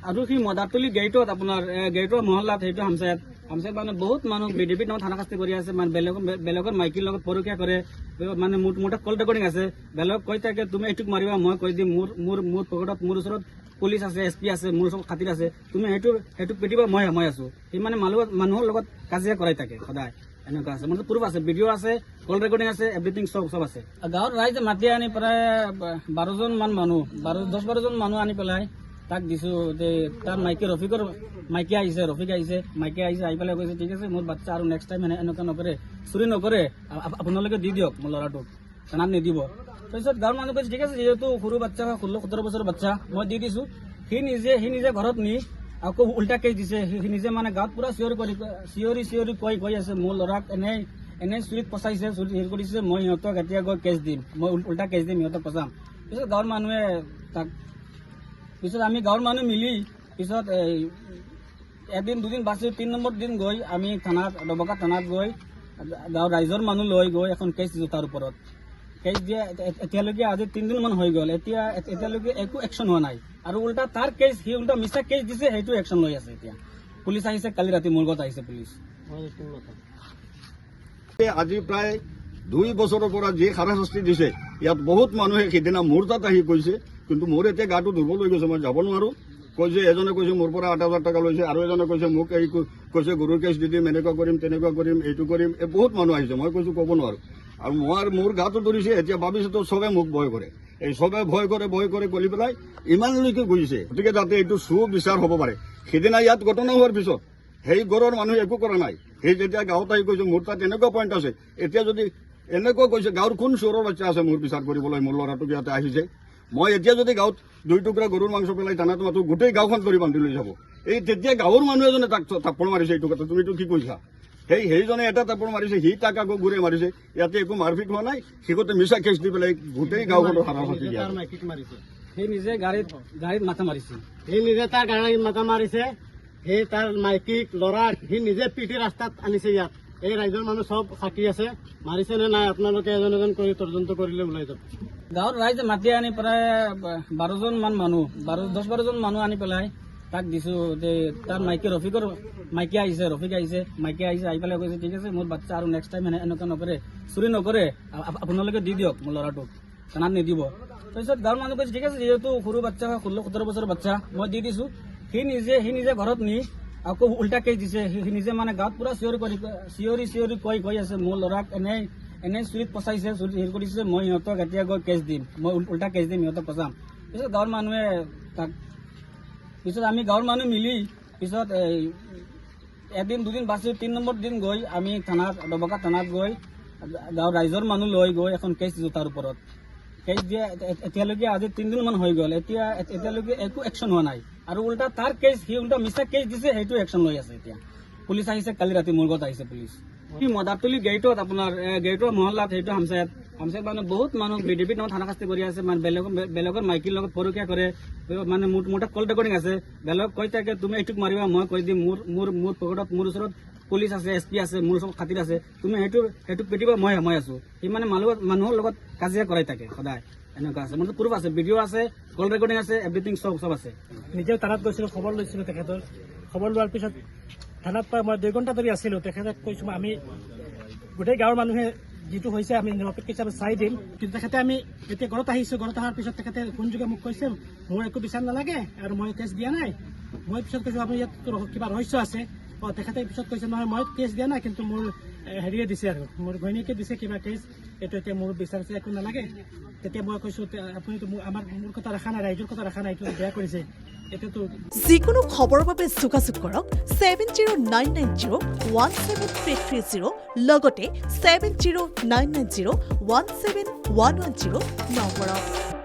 আৰু সি মদাৰতলি গেটত আপোনাৰ গেটৰ মহল্লাত সেইটো হামচায়াত মানে বহুত মানুহ বিজেপিৰ নামত থানা কাস্তি কৰি আছে মানে বেলেগৰ মাইকীৰ লগত পৰকীয়া কৰে মানে মোৰ কল ৰেকৰ্ডিং আছে বেলেগ কৈ থাকে তুমি এইটোক মাৰিবা মই কৈ দিম মোৰ পকেটত মোৰ ওচৰত পুলিচ আছে SP আছে মোৰ ওচৰত খাতিৰ আছে তুমি সেইটোক পিটিবা মই আছো সি মানে মানুহৰ লগত কাজিয়া কৰাই থাকে সদায় এনেকুৱা আছে মানে প্ৰুফ আছে ভিডিঅ' আছে কল ৰেকৰ্ডিং আছে এভৰিথিং চব আছে গাঁৱৰ ৰাইজে মাতি আনি প্ৰায় 12জন মান মানুহ 10-12জন মানুহ আনি পেলাই তাক দিছো যে তাৰ মাইকী আহিছে ৰফিক আহিছে আহি পেলাই কৈছে ঠিক আছে মোৰ বাচ্চা আৰু নেক্সট টাইম এনেকুৱা নকৰে চুৰি নকৰে আপোনালোকে দি দিয়ক মোৰ ল'ৰাটোক থানাত নিদিব তাৰপিছত গাঁৱৰ মানুহ কৈছে ঠিক আছে যিহেতু সৰু বাচ্চা 16-17 বছৰৰ বাচ্চা মই দি দিছো সি নিজে ঘৰত নি আকৌ উল্টা কেছ দিছে সি নিজে মানে গাঁৱত পুৰা চিঞৰি কৈ আছে মোৰ ল'ৰাক এনে চুৰিত ফচাইছে হেৰি কৰিছে মই সিহঁতক এতিয়া গৈ কেছ দিম মই উল্টা কেছ দিম সিহঁতক ফচাম পিছত গাঁৱৰ মানুহে তাক পিছত আমি গাঁৱৰ মানুহ মিলি পিছত এদিন দুদিন বাছি 3 নম্বৰ দিন গৈ আমি থানাত ডবকা থানাত গৈ গাঁৱৰ ৰাইজৰ মানুহ লৈ গৈ এখন কেছ দিছোঁ তাৰ ওপৰত কেছ দিয়ে এতিয়ালৈকে আজি 3 দিন মান হৈ গ'ল এতিয়ালৈকে একো একশ্যন হোৱা নাই আৰু উল্টা তাৰ কেছ সি উল্টা মিছা কেছ দিছে সেইটো একশ্যন লৈ আছে এতিয়া পুলিচ আহিছে কালি ৰাতি মোৰ ঘৰত আহিছে পুলিচ আজি প্ৰায় 2 বছৰৰ পৰা যি হাৰাশাস্তি দিছে ইয়াত বহুত মানুহে সিদিনা মোৰ তাত আহি কৈছে কিন্তু মোৰ এতিয়া গাটো দুৰ্বল হৈ গৈছে মই যাব নোৱাৰো কৈছে এজনে কৈছে মোৰ পৰা 8,000 টকা লৈছে আৰু এজনে কৈছে মোক এই কৈছে গৰুৰ কেছ দি দিম এনেকুৱা কৰিম তেনেকুৱা কৰিম এইটো কৰিম বহুত মানুহ আহিছে মই কৈছো ক'ব নোৱাৰো আৰু মোৰ গাটো ধৰিছে এতিয়া ভাবিছো চবে মোক ভয় কৰে এই চবে ভয় কৰে গলি পেলাই ইমানলৈকে গৈছে গতিকে যাতে এইটো সুবিচাৰ হ'ব পাৰে সিদিনা ইয়াত ঘটনা হোৱাৰ পিছত সেই ঘৰৰ মানুহে একো কৰা নাই সেই যেতিয়া গাঁৱত আহি কৈছে মোৰ তাত এনেকুৱা পইণ্ট আছে এতিয়া যদি এনেকুৱা কৈছে গাঁৱৰ কোন চোৰৰ বাচ্চা আছে মোৰ বিচাৰ কৰিবলৈ মোৰ ল'ৰাটোক ইয়াতে আহিছে মই এতিয়া যদি গাঁৱত 2 টুকুৰা গৰুৰ মাংস পেলাই থানাত মাতো গোটেই গাঁওখন ধৰি বান্ধি লৈ যাব এই তেতিয়া গাঁৱৰ মানুহ এজনে তাক থাপ্পৰ মাৰিছে এইটো কথা তুমিতো কি কৈছা সেইজনে এটা থাপ্পৰ মাৰিছে সি তাক আকৌ ঘূৰে মাৰিছে ইয়াতে একো মাৰপিট হোৱা নাই সিহঁতে মিছা কেছ দি পেলাই গোটেই গাঁওখনৰ হাৰাশাস্তি দিছে সি নিজে গাড়ীত মাথা মাৰিছে তাৰ গাড়ীত মাথা মাৰিছে সেই তাৰ মাইকীক ল'ৰা সি নিজে পিটি ৰাস্তাত আনিছে ইয়াত এই ৰাইজৰ মানুহ চব সাক্ষী আছে মাৰিছে নে নাই আপোনালোকে এজন কৰি তদন্ত কৰিলে ওলাই যাব গাঁৱৰ ৰাইজে মাতি আনি প্ৰায় 12জন মান মানুহ 10-12জন মানুহ আনি পেলাই তাক দিছো যে তাৰ মাইকী আহিছে ৰফিক আহিছে আহি পেলাই কৈছে ঠিক আছে মোৰ বাচ্চা আৰু নেক্সট টাইম এনেকুৱা নকৰে চুৰি নকৰে আপোনালোকে দি দিয়ক মোৰ ল'ৰাটোক থানাত নিদিব তাৰপিছত গাঁৱৰ মানুহ কৈছে ঠিক আছে যিহেতু সৰু বাচ্চা 16-17 বছৰৰ বাচ্চা মই দি দিছো সি নিজে ঘৰত নি আকৌ উল্টা কেছ দিছে সি নিজে মানে গাঁৱত পুৰা চিঞৰি কৈ আছে মোৰ ল'ৰাক এনে চুৰিত ফচাইছে হেৰি কৰিছে মই সিহঁতক এতিয়া গৈ কেছ দিম মই উল্টা কেছ দিম সিহঁতক ফচাম পিছত গাঁৱৰ মানুহে তাক পিছত আমি গাঁৱৰ মানুহ মিলি পিছত এদিন দুদিন বাছি 3 নম্বৰ দিন গৈ আমি ডবকা থানাত গৈ গাঁৱৰ ৰাইজৰ মানুহ লৈ গৈ এখন কেছ দিছোঁ তাৰ ওপৰত কেছ দিয়ে এতিয়ালৈকে আজি 3 দিন মান হৈ গ'ল এতিয়ালৈকে একো একশ্যন হোৱা নাই আৰু উল্টা তাৰ কেছ সি উল্টা মিছা কেছ দিছে সেইটো একশ্যন লৈ আছে এতিয়া পুলিচ আহিছে কালি ৰাতি মোৰ ঘৰত আহিছে পুলিচ সি মদাৰতলি গেটত আপোনাৰ গেটৰ মহল্লাত সেইটো হামচায়াত মানে বহুত মানুহ বিজেপিৰ নামত থানা কাস্তি কৰি আছে মানে বেলেগৰ মাইকীৰ লগত পৰকীয়া কৰে মানে মোৰ কল ৰেকৰ্ডিং আছে বেলেগ কৈ থাকে তুমি এইটোক মাৰিবা মই কৈ দিম মোৰ পকেটত মোৰ ওচৰত পুলিচ আছে SP আছে মোৰ ওচৰত খাতিৰ আছে তুমি সেইটোক পিটিবা মই আছো সি মানে মানুহৰ লগত কাজিয়া কৰাই থাকে সদায় এনেকুৱা আছে মানে প্ৰুফ আছে ভিডিঅ' আছে কল ৰেকৰ্ডিং আছে এভৰিথিং চব আছে নিজেও থানাত গৈছিলোঁ খবৰ লৈছিলোঁ তেখেতৰ খবৰ লোৱাৰ পিছত থানাত পাই মই 2 ঘণ্টা ধৰি আছিলোঁ তেখেতক কৈছোঁ আমি গোটেই গাঁৱৰ মানুহে যিটো হৈছে আমি নিৰপেক্ষ হিচাপে চাই দিম কিন্তু তেখেতে আমি এতিয়া ঘৰত আহিছোঁ ঘৰত অহাৰ পিছত তেখেতে ফোনযোগে মোক কৈছে মোৰ একো বিচাৰ নালাগে আৰু মই কেছ দিয়া নাই মই পিছত কৈছোঁ আপুনি ইয়াত কিবা ৰহস্য আছে তেখেতে পিছত কৈছে নহয় মই কেছ দিয়া নাই কিন্তু মোৰ হেৰিয়ে দিছে আৰু মোৰ ঘৈণীয়েকে দিছে কিবা কেছ এইটো এতিয়া মোৰ বিচাৰিছে একো নালাগে তেতিয়া মই কৈছোঁ আপুনিতো মোৰ কথা ৰখা নাই ৰাইজৰ কথা ৰখা নাই এইটো বেয়া কৰিছে এতিয়াতো যিকোনো খবৰৰ বাবে যোগাযোগ কৰক 7099017330 লগতে 7099017110 নম্বৰত।